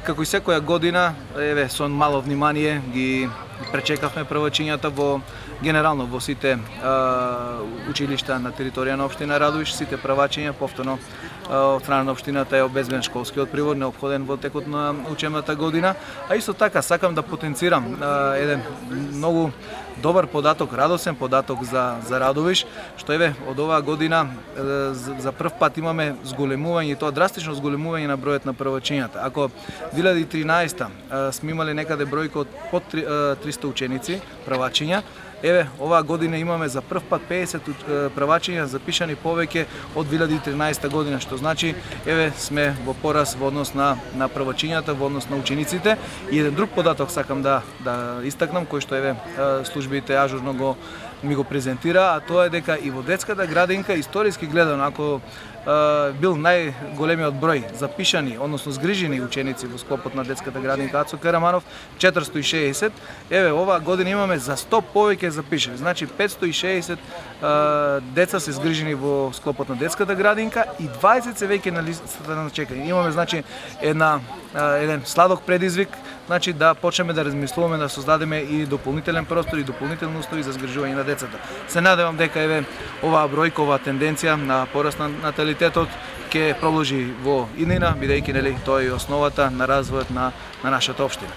Како и секоја година, со мало внимание ги пречекавме првачињата генерално во сите училишта на територија на општина Радовиш, сите првачиња повторно од страна на општината е обезбеден школскиот прибор неопходен во текот на учебната година, а исто така сакам да потенцирам еден многу добар податок, радосен податок за Радовиш, што од оваа година за прв пат имаме зголемување, и тоа драстично зголемување на бројот на првачињата. Ако 2013 сме имале некаде бројка од под 300 ученици, првачиња, оваа година имаме за прв пат 50 првачиња запишани повеќе од 2013 година, што значи сме во порас во однос на првачињата, во однос на учениците. И еден друг податок сакам да истакнам, кој што службите ажурно ми го презентира, а тоа е дека и во детската градинка, историски гледано, ако бил најголемиот број запишани, односно згрижени ученици во склопот на детската градинка Ацо Караманов, 460, оваа година имаме за 100 повеќе запишани. Значи 560 деца се згрижени во склопот на детската градинка и 20 се веќе на листата на чекање. Имаме значи еден сладок предизвик, значи да почнеме да размислуваме да создадеме и дополнителен простор и дополнителни услови за згрижување на децата. Се надевам дека оваа бројка, оваа тенденција на пораст на наталитетот ќе продолжи во иднина, бидејќи тоа е основата на развојот на нашата општина.